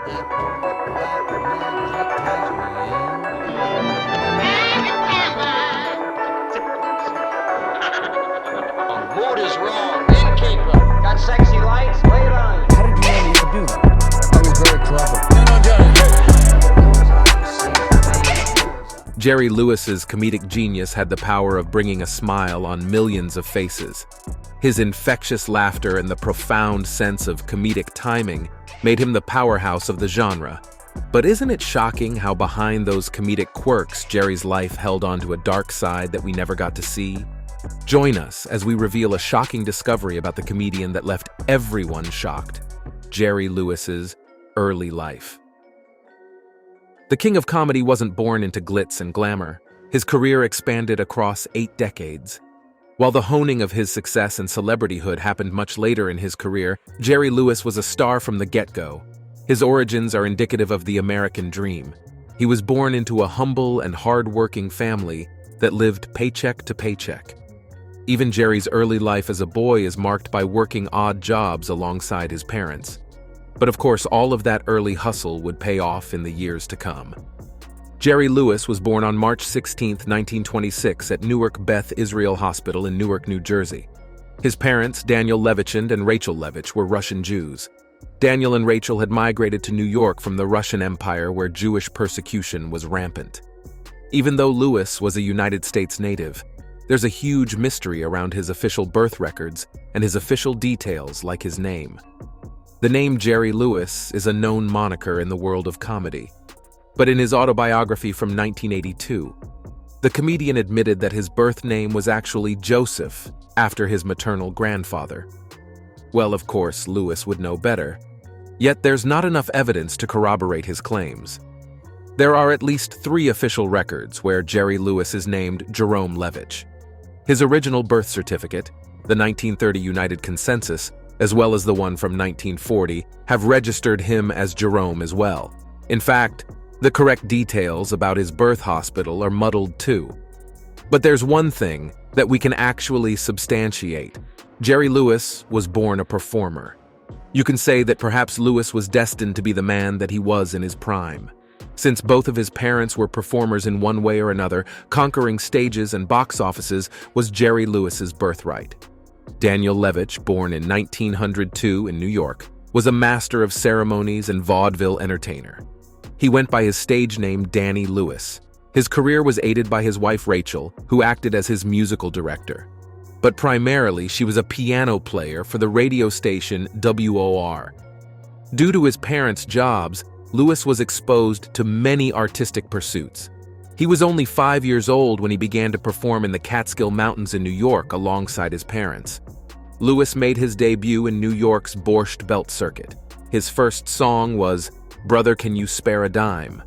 Mood is wrong. Innkeeper. Got sexy lights? Lay it on. How did you know you could do that? I was very clever. Jerry Lewis's comedic genius had the power of bringing a smile on millions of faces. His infectious laughter and the profound sense of comedic timing made him the powerhouse of the genre. But isn't it shocking how behind those comedic quirks, Jerry's life held onto a dark side that we never got to see? Join us as we reveal a shocking discovery about the comedian that left everyone shocked: Jerry Lewis's early life. The king of comedy wasn't born into glitz and glamour. His career expanded across 8 decades. While the honing of his success and celebrityhood happened much later in his career, Jerry Lewis was a star from the get-go. His origins are indicative of the American dream. He was born into a humble and hard-working family that lived paycheck to paycheck. Even Jerry's early life as a boy is marked by working odd jobs alongside his parents. But of course, all of that early hustle would pay off in the years to come. Jerry Lewis was born on March 16, 1926 at Newark Beth Israel Hospital in Newark, New Jersey. His parents, Daniel Levichand and Rachel Levitch, were Russian Jews. Daniel and Rachel had migrated to New York from the Russian Empire where Jewish persecution was rampant. Even though Lewis was a United States native, there's a huge mystery around his official birth records and his official details like his name. The name Jerry Lewis is a known moniker in the world of comedy. But in his autobiography from 1982, the comedian admitted that his birth name was actually Joseph, after his maternal grandfather. Well, of course, Lewis would know better. Yet there's not enough evidence to corroborate his claims. There are at least 3 official records where Jerry Lewis is named Jerome Levitch. His original birth certificate, the 1930 United Consensus, as well as the one from 1940, have registered him as Jerome as well. In fact, the correct details about his birth hospital are muddled too. But there's one thing that we can actually substantiate. Jerry Lewis was born a performer. You can say that perhaps Lewis was destined to be the man that he was in his prime. Since both of his parents were performers in one way or another, conquering stages and box offices was Jerry Lewis's birthright. Daniel Levitch, born in 1902 in New York, was a master of ceremonies and vaudeville entertainer. He went by his stage name Danny Lewis. His career was aided by his wife Rachel, who acted as his musical director. But primarily, she was a piano player for the radio station WOR. Due to his parents' jobs, Lewis was exposed to many artistic pursuits. He was only 5 years old when he began to perform in the Catskill Mountains in New York alongside his parents. Lewis made his debut in New York's Borscht Belt circuit. His first song was "Brother, Can You Spare a Dime?"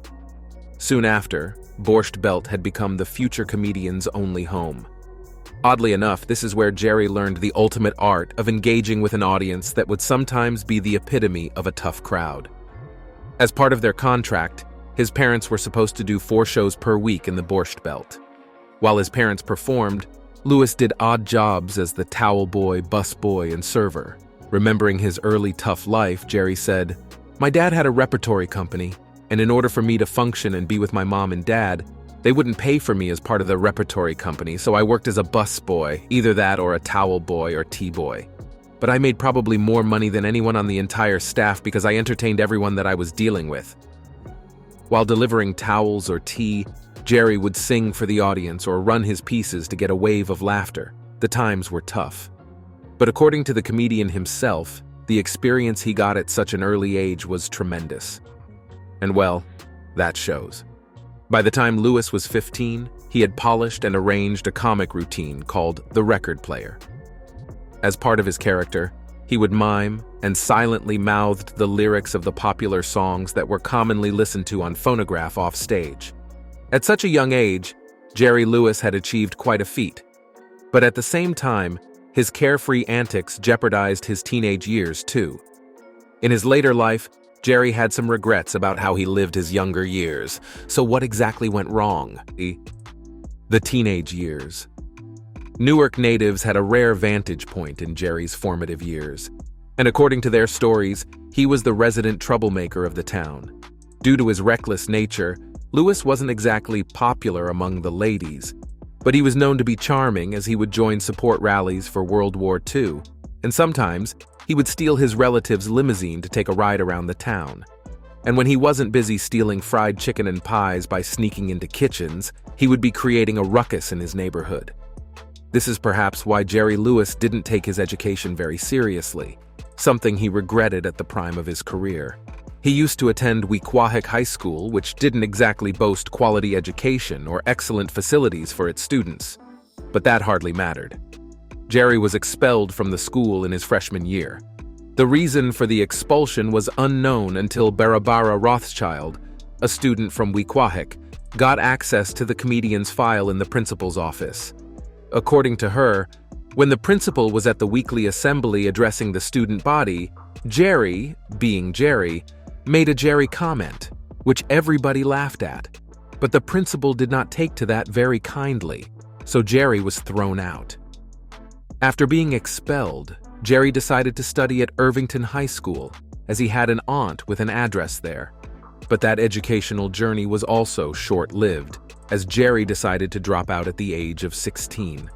Soon after, Borscht Belt had become the future comedian's only home. Oddly enough, this is where Jerry learned the ultimate art of engaging with an audience that would sometimes be the epitome of a tough crowd. As part of their contract, his parents were supposed to do 4 shows per week in the Borscht Belt. While his parents performed, Lewis did odd jobs as the towel boy, bus boy, and server. Remembering his early tough life, Jerry said, "My dad had a repertory company, and in order for me to function and be with my mom and dad, they wouldn't pay for me as part of the repertory company, so I worked as a bus boy, either that or a towel boy or tea boy. But I made probably more money than anyone on the entire staff because I entertained everyone that I was dealing with." While delivering towels or tea, Jerry would sing for the audience or run his pieces to get a wave of laughter. The times were tough. But according to the comedian himself, the experience he got at such an early age was tremendous. And well, that shows. By the time Lewis was 15, he had polished and arranged a comic routine called The Record Player. As part of his character, he would mime and silently mouthed the lyrics of the popular songs that were commonly listened to on phonograph off stage. At such a young age, Jerry Lewis had achieved quite a feat. But at the same time, his carefree antics jeopardized his teenage years too. In his later life, Jerry had some regrets about how he lived his younger years. So what exactly went wrong? The teenage years. Newark natives had a rare vantage point in Jerry's formative years. And according to their stories, he was the resident troublemaker of the town. Due to his reckless nature, Lewis wasn't exactly popular among the ladies, but he was known to be charming as he would join support rallies for World War II, and sometimes he would steal his relative's limousine to take a ride around the town. And when he wasn't busy stealing fried chicken and pies by sneaking into kitchens, he would be creating a ruckus in his neighborhood. This is perhaps why Jerry Lewis didn't take his education very seriously, something he regretted at the prime of his career. He used to attend Wequahic High School, which didn't exactly boast quality education or excellent facilities for its students, but that hardly mattered. Jerry was expelled from the school in his freshman year. The reason for the expulsion was unknown until Barbara Rothschild, a student from Wequahic, got access to the comedian's file in the principal's office. According to her, when the principal was at the weekly assembly addressing the student body, Jerry, being Jerry, made a Jerry comment, which everybody laughed at. But the principal did not take to that very kindly, so Jerry was thrown out. After being expelled, Jerry decided to study at Irvington High School, as he had an aunt with an address there. But that educational journey was also short-lived, as Jerry decided to drop out at the age of 16.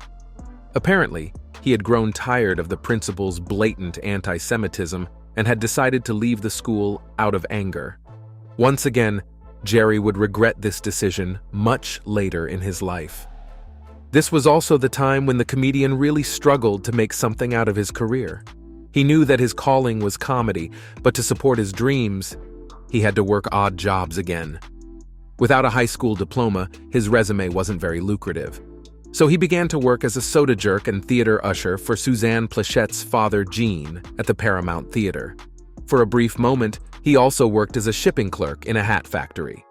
Apparently, he had grown tired of the principal's blatant anti-Semitism and had decided to leave the school out of anger. Once again, Jerry would regret this decision much later in his life. This was also the time when the comedian really struggled to make something out of his career. He knew that his calling was comedy, but to support his dreams, he had to work odd jobs again. Without a high school diploma, his resume wasn't very lucrative. So he began to work as a soda jerk and theater usher for Suzanne Plachette's father, Gene, at the Paramount Theater. For a brief moment, he also worked as a shipping clerk in a hat factory.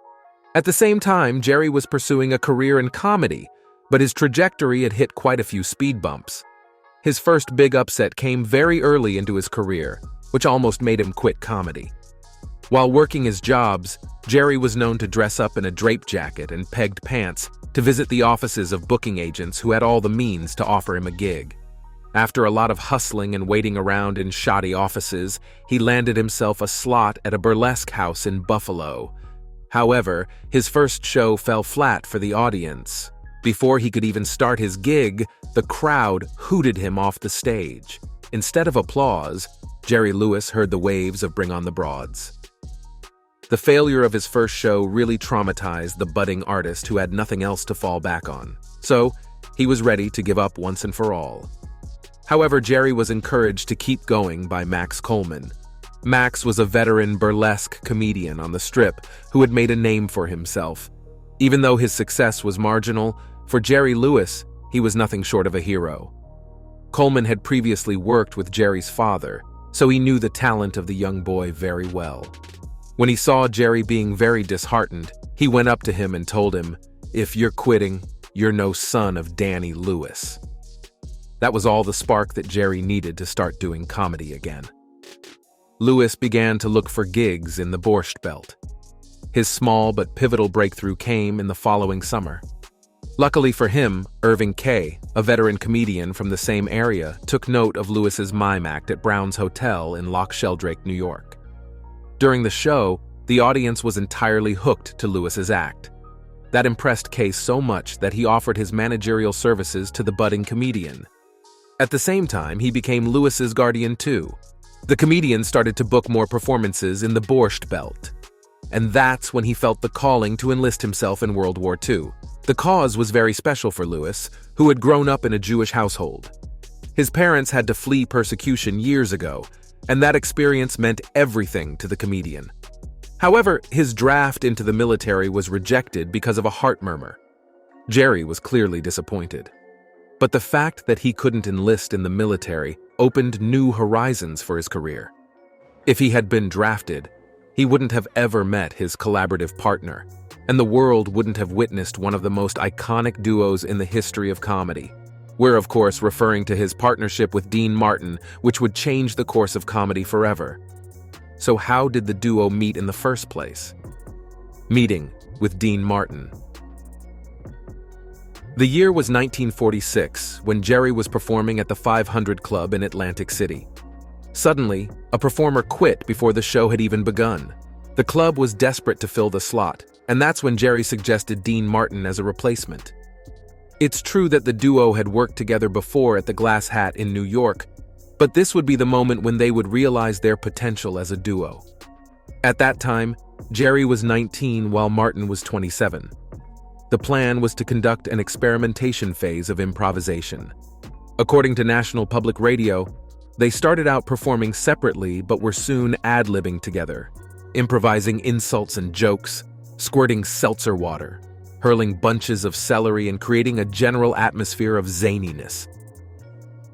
At the same time, Jerry was pursuing a career in comedy, but his trajectory had hit quite a few speed bumps. His first big upset came very early into his career, which almost made him quit comedy. While working his jobs, Jerry was known to dress up in a drape jacket and pegged pants to visit the offices of booking agents who had all the means to offer him a gig. After a lot of hustling and waiting around in shoddy offices, he landed himself a slot at a burlesque house in Buffalo. However, his first show fell flat for the audience. Before he could even start his gig, the crowd hooted him off the stage. Instead of applause, Jerry Lewis heard the waves of Bring on the Broads. The failure of his first show really traumatized the budding artist who had nothing else to fall back on, so he was ready to give up once and for all. However, Jerry was encouraged to keep going by Max Coleman. Max was a veteran burlesque comedian on the Strip who had made a name for himself. Even though his success was marginal, for Jerry Lewis, he was nothing short of a hero. Coleman had previously worked with Jerry's father, so he knew the talent of the young boy very well. When he saw Jerry being very disheartened, he went up to him and told him, "If you're quitting, you're no son of Danny Lewis." That was all the spark that Jerry needed to start doing comedy again. Lewis began to look for gigs in the Borscht Belt. His small but pivotal breakthrough came in the following summer. Luckily for him, Irving Kay, a veteran comedian from the same area, took note of Lewis's mime act at Brown's Hotel in Loch Sheldrake, New York. During the show, the audience was entirely hooked to Lewis's act. That impressed Kay so much that he offered his managerial services to the budding comedian. At the same time, he became Lewis's guardian too. The comedian started to book more performances in the Borscht Belt. And that's when he felt the calling to enlist himself in World War II. The cause was very special for Lewis, who had grown up in a Jewish household. His parents had to flee persecution years ago, and that experience meant everything to the comedian. However, his draft into the military was rejected because of a heart murmur. Jerry was clearly disappointed. But the fact that he couldn't enlist in the military opened new horizons for his career. If he had been drafted, he wouldn't have ever met his collaborative partner, and the world wouldn't have witnessed one of the most iconic duos in the history of comedy. We're, of course, referring to his partnership with Dean Martin, which would change the course of comedy forever. So how did the duo meet in the first place? Meeting with Dean Martin. The year was 1946, when Jerry was performing at the 500 Club in Atlantic City. Suddenly, a performer quit before the show had even begun. The club was desperate to fill the slot, and that's when Jerry suggested Dean Martin as a replacement. It's true that the duo had worked together before at the Glass Hat in New York, but this would be the moment when they would realize their potential as a duo. At that time, Jerry was 19 while Martin was 27. The plan was to conduct an experimentation phase of improvisation. According to National Public Radio, they started out performing separately but were soon ad-libbing together, improvising insults and jokes, squirting seltzer water, hurling bunches of celery, and creating a general atmosphere of zaniness.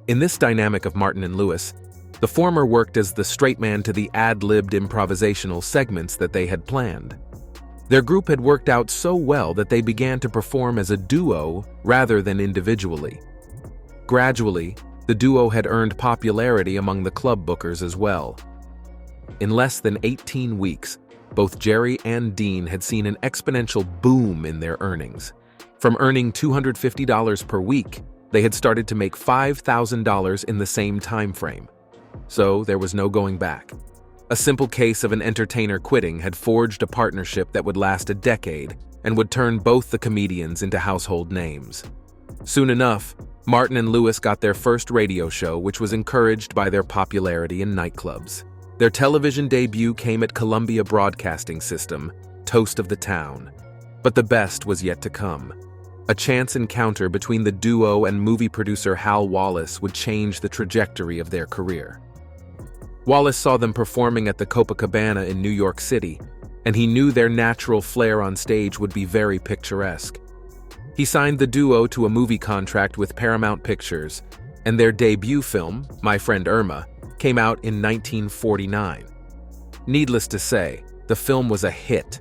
In this dynamic of Martin and Lewis, the former worked as the straight man to the ad-libbed improvisational segments that they had planned. Their group had worked out so well that they began to perform as a duo rather than individually. Gradually, the duo had earned popularity among the club bookers as well. In less than 18 weeks, both Jerry and Dean had seen an exponential boom in their earnings. From earning $250 per week, they had started to make $5,000 in the same time frame. So there was no going back. A simple case of an entertainer quitting had forged a partnership that would last a decade and would turn both the comedians into household names. Soon enough, Martin and Lewis got their first radio show, which was encouraged by their popularity in nightclubs. Their television debut came at Columbia Broadcasting System, Toast of the Town. But the best was yet to come. A chance encounter between the duo and movie producer Hal Wallace would change the trajectory of their career. Wallace saw them performing at the Copacabana in New York City, and he knew their natural flair on stage would be very picturesque. He signed the duo to a movie contract with Paramount Pictures, and their debut film, My Friend Irma, came out in 1949. Needless to say, the film was a hit.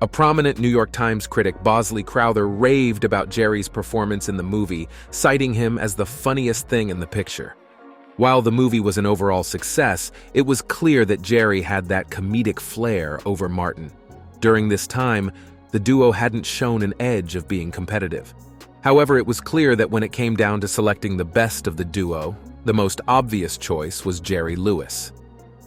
A prominent New York Times critic, Bosley Crowther, raved about Jerry's performance in the movie, citing him as the funniest thing in the picture. While the movie was an overall success, it was clear that Jerry had that comedic flair over Martin. During this time, the duo hadn't shown an edge of being competitive. However, it was clear that when it came down to selecting the best of the duo, the most obvious choice was Jerry Lewis.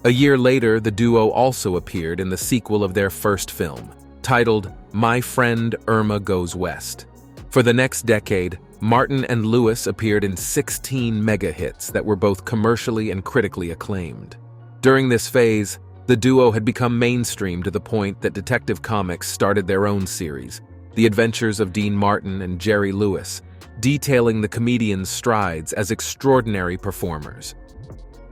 A year later, the duo also appeared in the sequel of their first film, titled My Friend Irma Goes West. For the next decade, Martin and Lewis appeared in 16 mega hits that were both commercially and critically acclaimed. During this phase, the duo had become mainstream to the point that Detective Comics started their own series, The Adventures of Dean Martin and Jerry Lewis, detailing the comedians' strides as extraordinary performers.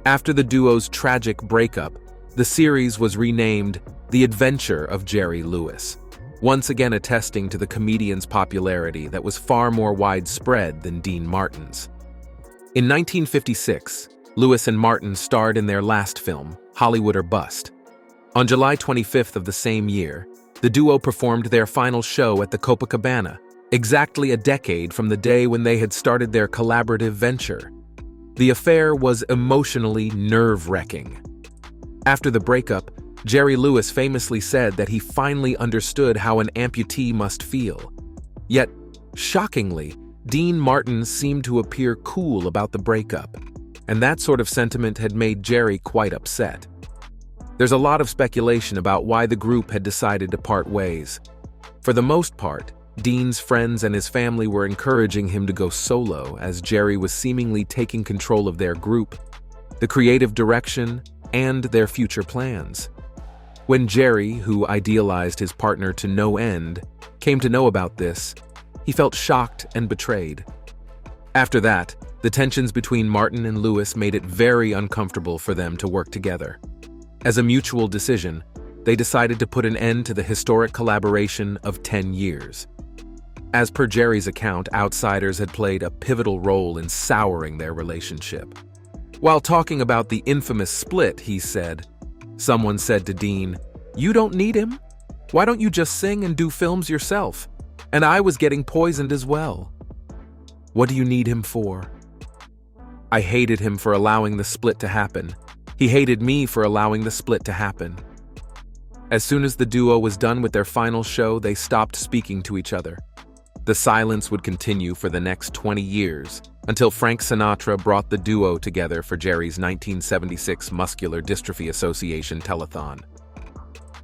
After the duo's tragic breakup, the series was renamed The Adventure of Jerry Lewis, once again attesting to the comedian's popularity that was far more widespread than Dean Martin's. In 1956, Lewis and Martin starred in their last film, Hollywood or Bust. On July 25th of the same year, the duo performed their final show at the Copacabana, exactly a decade from the day when they had started their collaborative venture. The affair was emotionally nerve-wracking. After the breakup, Jerry Lewis famously said that he finally understood how an amputee must feel. Yet, shockingly, Dean Martin seemed to appear cool about the breakup, and that sort of sentiment had made Jerry quite upset. There's a lot of speculation about why the group had decided to part ways. For the most part, Dean's friends and his family were encouraging him to go solo, as Jerry was seemingly taking control of their group, the creative direction, and their future plans. When Jerry, who idealized his partner to no end, came to know about this, he felt shocked and betrayed. After that, the tensions between Martin and Lewis made it very uncomfortable for them to work together. As a mutual decision, they decided to put an end to the historic collaboration of 10 years. As per Jerry's account, outsiders had played a pivotal role in souring their relationship. While talking about the infamous split, he said, "Someone said to Dean, 'You don't need him? Why don't you just sing and do films yourself?' And I was getting poisoned as well. What do you need him for?" I hated him for allowing the split to happen. He hated me for allowing the split to happen. As soon as the duo was done with their final show, they stopped speaking to each other. The silence would continue for the next 20 years, until Frank Sinatra brought the duo together for Jerry's 1976 Muscular Dystrophy Association telethon.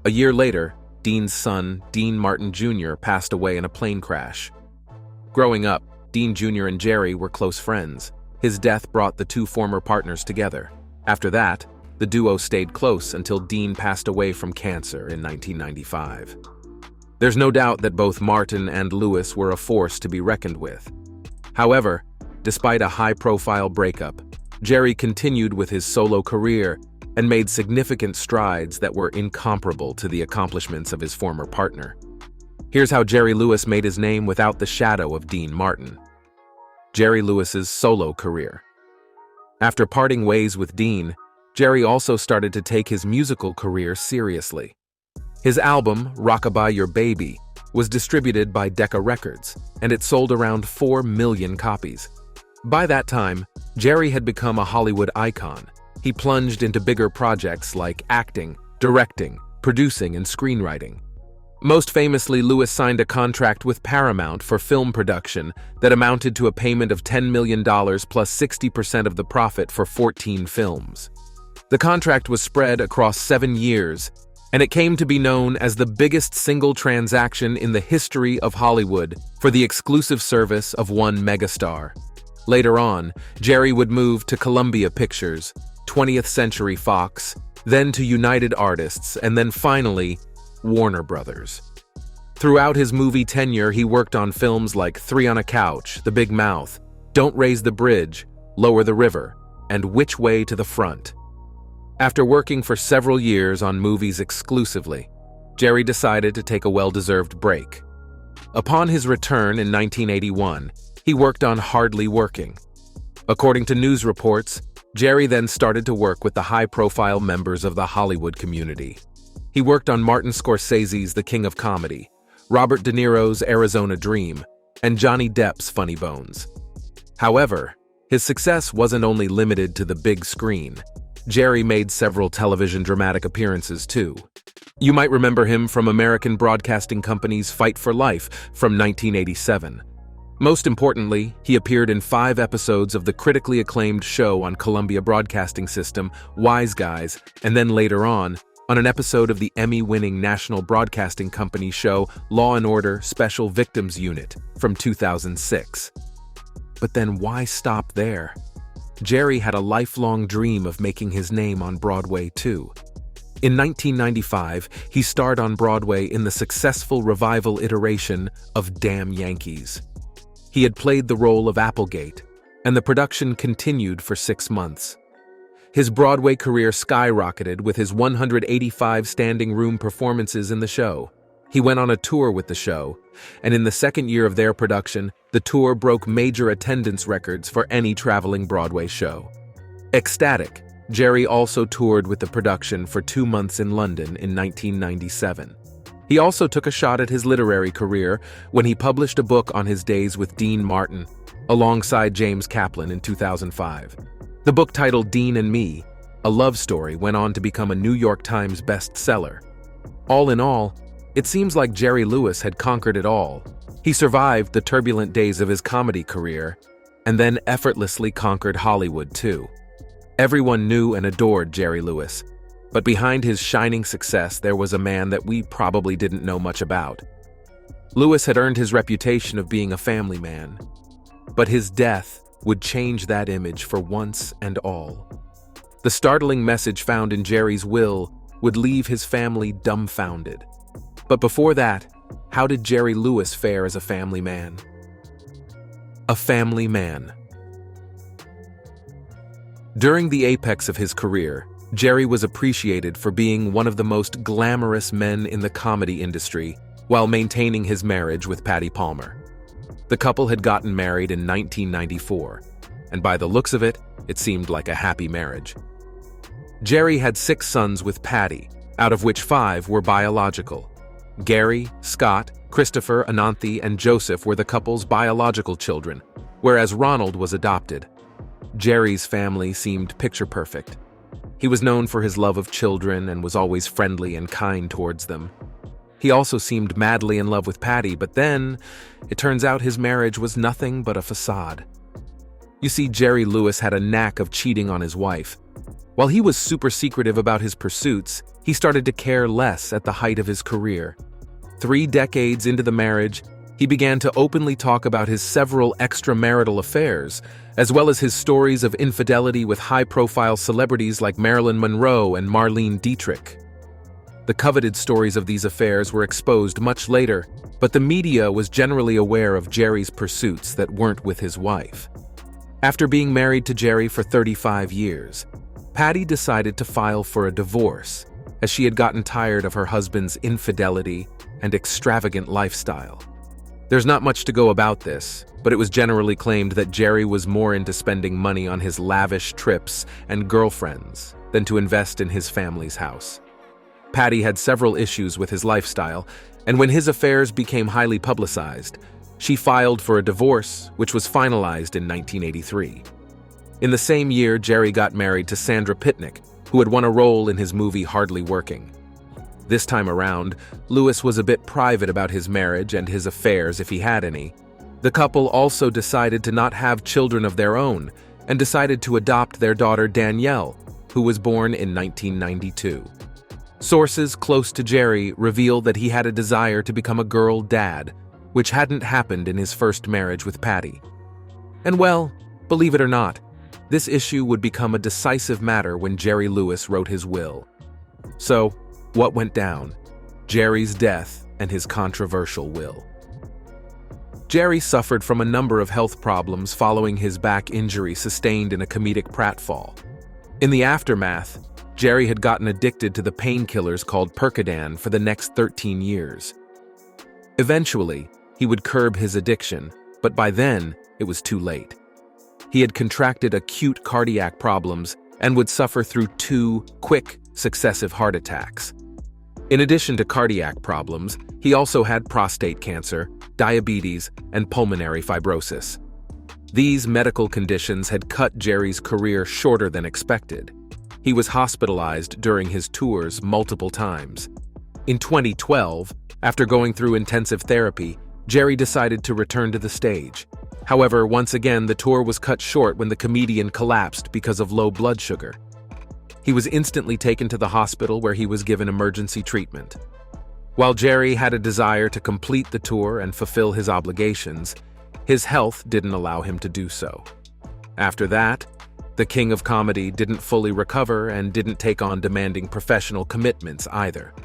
A year later, Dean's son, Dean Martin Jr., passed away in a plane crash. Growing up, Dean Jr. and Jerry were close friends. His death brought the two former partners together. After that, the duo stayed close until Dean passed away from cancer in 1995. There's no doubt that both Martin and Lewis were a force to be reckoned with. However, despite a high-profile breakup, Jerry continued with his solo career and made significant strides that were incomparable to the accomplishments of his former partner. Here's how Jerry Lewis made his name without the shadow of Dean Martin. Jerry Lewis's solo career. After parting ways with Dean, Jerry also started to take his musical career seriously. His album, Rockabye Your Baby, was distributed by Decca Records, and it sold around 4 million copies. By that time, Jerry had become a Hollywood icon. He plunged into bigger projects like acting, directing, producing, and screenwriting. Most famously, Lewis signed a contract with Paramount for film production that amounted to a payment of $10 million plus 60% of the profit for 14 films. The contract was spread across 7 years, and it came to be known as the biggest single transaction in the history of Hollywood for the exclusive service of one megastar. Later on, Jerry would move to Columbia Pictures, 20th Century Fox, then to United Artists, and then finally, Warner Brothers. Throughout his movie tenure, he worked on films like Three on a Couch, The Big Mouth, Don't Raise the Bridge, Lower the River, and Which Way to the Front. After working for several years on movies exclusively, Jerry decided to take a well-deserved break. Upon his return in 1981, he worked on Hardly Working. According to news reports, Jerry then started to work with the high-profile members of the Hollywood community. He worked on Martin Scorsese's The King of Comedy, Robert De Niro's Arizona Dream, and Johnny Depp's Funny Bones. However, his success wasn't only limited to the big screen. Jerry made several television dramatic appearances too. You might remember him from American Broadcasting Company's Fight for Life from 1987. Most importantly, he appeared in 5 episodes of the critically acclaimed show on Columbia Broadcasting System, Wise Guys, and then later on an episode of the Emmy-winning National Broadcasting Company show Law & Order Special Victims Unit from 2006. But then why stop there? Jerry had a lifelong dream of making his name on Broadway too. In 1995, he starred on Broadway in the successful revival iteration of Damn Yankees. He had played the role of Applegate, and the production continued for 6 months. His Broadway career skyrocketed with his 185 standing room performances in the show. He went on a tour with the show, and in the second year of their production, the tour broke major attendance records for any traveling Broadway show. Ecstatic, Jerry also toured with the production for 2 months in London in 1997. He also took a shot at his literary career when he published a book on his days with Dean Martin, alongside James Kaplan in 2005. The book titled Dean and Me, a love story, went on to become a New York Times bestseller. All in all, it seems like Jerry Lewis had conquered it all. He survived the turbulent days of his comedy career, and then effortlessly conquered Hollywood too. Everyone knew and adored Jerry Lewis, but behind his shining success there was a man that we probably didn't know much about. Lewis had earned his reputation of being a family man, but his death would change that image for once and all. The startling message found in Jerry's will would leave his family dumbfounded. But before that, how did Jerry Lewis fare as a family man? A family man. During the apex of his career, Jerry was appreciated for being one of the most glamorous men in the comedy industry while maintaining his marriage with Patty Palmer. The couple had gotten married in 1994, and by the looks of it, it seemed like a happy marriage. Jerry had 6 sons with Patty, out of which 5 were biological. Gary, Scott, Christopher, Ananthi, and Joseph were the couple's biological children, whereas Ronald was adopted. Jerry's family seemed picture perfect. He was known for his love of children and was always friendly and kind towards them. He also seemed madly in love with Patty, but then it turns out his marriage was nothing but a facade. You see, Jerry Lewis had a knack of cheating on his wife. While he was super secretive about his pursuits, he started to care less at the height of his career. 3 decades into the marriage, he began to openly talk about his several extramarital affairs, as well as his stories of infidelity with high-profile celebrities like Marilyn Monroe and Marlene Dietrich. The coveted stories of these affairs were exposed much later, but the media was generally aware of Jerry's pursuits that weren't with his wife. After being married to Jerry for 35 years, Patty decided to file for a divorce, as she had gotten tired of her husband's infidelity and extravagant lifestyle. There's not much to go about this, but it was generally claimed that Jerry was more into spending money on his lavish trips and girlfriends than to invest in his family's house. Patty had several issues with his lifestyle, and when his affairs became highly publicized, she filed for a divorce, which was finalized in 1983. In the same year, Jerry got married to Sandra Pitnick, who had won a role in his movie Hardly Working. This time around, Lewis was a bit private about his marriage and his affairs if he had any. The couple also decided to not have children of their own and decided to adopt their daughter Danielle, who was born in 1992. Sources close to Jerry reveal that he had a desire to become a girl dad, which hadn't happened in his first marriage with Patty. And well, believe it or not, this issue would become a decisive matter when Jerry Lewis wrote his will. So, what went down? Jerry's death and his controversial will. Jerry suffered from a number of health problems following his back injury sustained in a comedic pratfall. In the aftermath, Jerry had gotten addicted to the painkillers called Percodan for the next 13 years. Eventually, he would curb his addiction, but by then, it was too late. He had contracted acute cardiac problems and would suffer through 2 quick, successive heart attacks. In addition to cardiac problems, he also had prostate cancer, diabetes, and pulmonary fibrosis. These medical conditions had cut Jerry's career shorter than expected. He was hospitalized during his tours multiple times. In 2012, after going through intensive therapy, Jerry decided to return to the stage. However, once again, the tour was cut short when the comedian collapsed because of low blood sugar. He was instantly taken to the hospital where he was given emergency treatment. While Jerry had a desire to complete the tour and fulfill his obligations, his health didn't allow him to do so. After that, the king of comedy didn't fully recover and didn't take on demanding professional commitments either.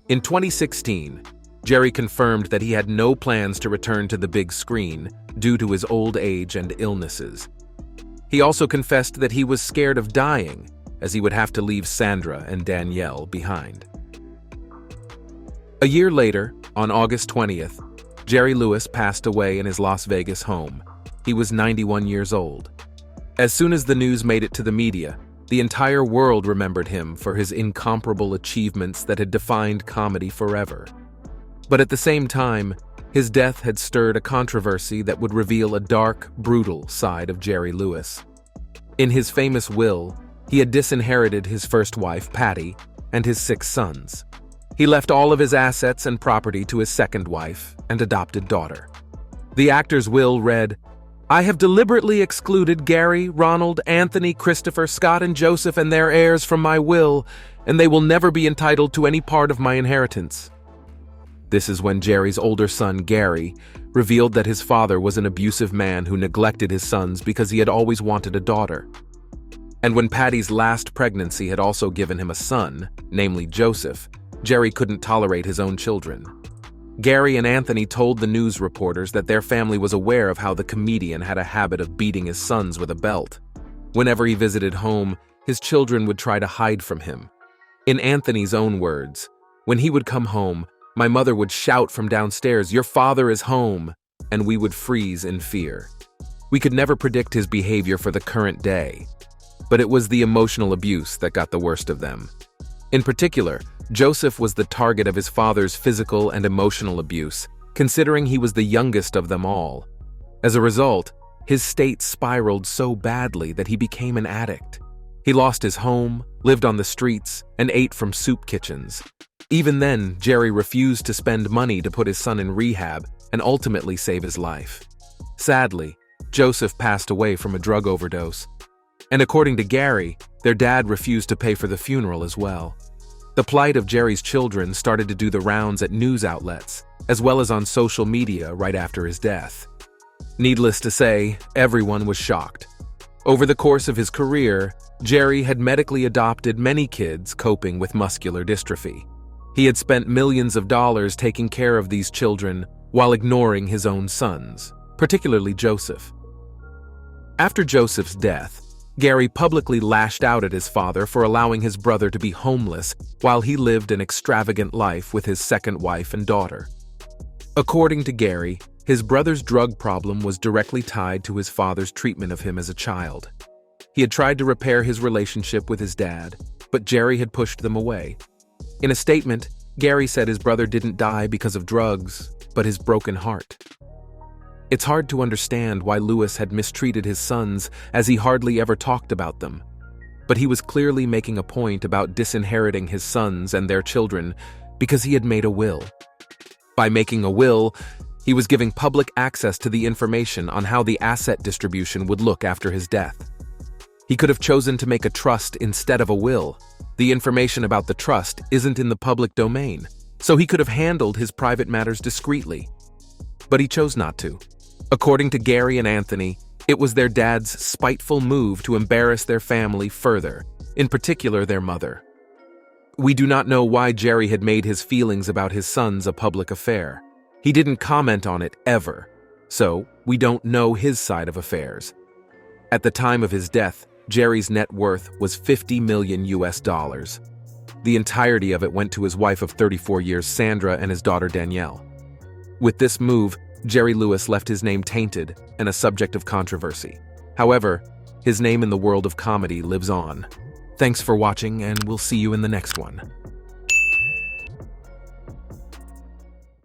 In 2016, Jerry confirmed that he had no plans to return to the big screen due to his old age and illnesses. He also confessed that he was scared of dying, as he would have to leave Sandra and Danielle behind. A year later, on August 20th, Jerry Lewis passed away in his Las Vegas home. He was 91 years old. As soon as the news made it to the media, the entire world remembered him for his incomparable achievements that had defined comedy forever. But at the same time, his death had stirred a controversy that would reveal a dark, brutal side of Jerry Lewis. In his famous will, he had disinherited his first wife, Patty, and his 6 sons. He left all of his assets and property to his second wife and adopted daughter. The actor's will read, "I have deliberately excluded Gary, Ronald, Anthony, Christopher, Scott, and Joseph and their heirs from my will, and they will never be entitled to any part of my inheritance." This is when Jerry's older son, Gary, revealed that his father was an abusive man who neglected his sons because he had always wanted a daughter. And when Patty's last pregnancy had also given him a son, namely Joseph, Jerry couldn't tolerate his own children. Gary and Anthony told the news reporters that their family was aware of how the comedian had a habit of beating his sons with a belt. Whenever he visited home, his children would try to hide from him. In Anthony's own words, "When he would come home, my mother would shout from downstairs, 'Your father is home,' and we would freeze in fear." We could never predict his behavior for the current day, but it was the emotional abuse that got the worst of them. In particular, Joseph was the target of his father's physical and emotional abuse, considering he was the youngest of them all. As a result, his state spiraled so badly that he became an addict. He lost his home, lived on the streets, and ate from soup kitchens. Even then, Jerry refused to spend money to put his son in rehab and ultimately save his life. Sadly, Joseph passed away from a drug overdose. And according to Gary, their dad refused to pay for the funeral as well. The plight of Jerry's children started to do the rounds at news outlets, as well as on social media right after his death. Needless to say, everyone was shocked. Over the course of his career, Jerry had medically adopted many kids coping with muscular dystrophy. He had spent millions of dollars taking care of these children while ignoring his own sons, particularly Joseph. After Joseph's death, Gary publicly lashed out at his father for allowing his brother to be homeless while he lived an extravagant life with his second wife and daughter. According to Gary, his brother's drug problem was directly tied to his father's treatment of him as a child. He had tried to repair his relationship with his dad, but Jerry had pushed them away. In a statement, Gary said his brother didn't die because of drugs, but his broken heart. It's hard to understand why Lewis had mistreated his sons, as he hardly ever talked about them. But he was clearly making a point about disinheriting his sons and their children because he had made a will. By making a will, he was giving public access to the information on how the asset distribution would look after his death. He could have chosen to make a trust instead of a will. The information about the trust isn't in the public domain, so he could have handled his private matters discreetly. But he chose not to. According to Gary and Anthony, it was their dad's spiteful move to embarrass their family further, in particular their mother. We do not know why Jerry had made his feelings about his sons a public affair. He didn't comment on it ever, so we don't know his side of affairs. At the time of his death, Jerry's net worth was $50 million. The entirety of it went to his wife of 34 years, Sandra, and his daughter, Danielle. With this move, Jerry Lewis left his name tainted and a subject of controversy. However, his name in the world of comedy lives on. Thanks for watching, and we'll see you in the next one.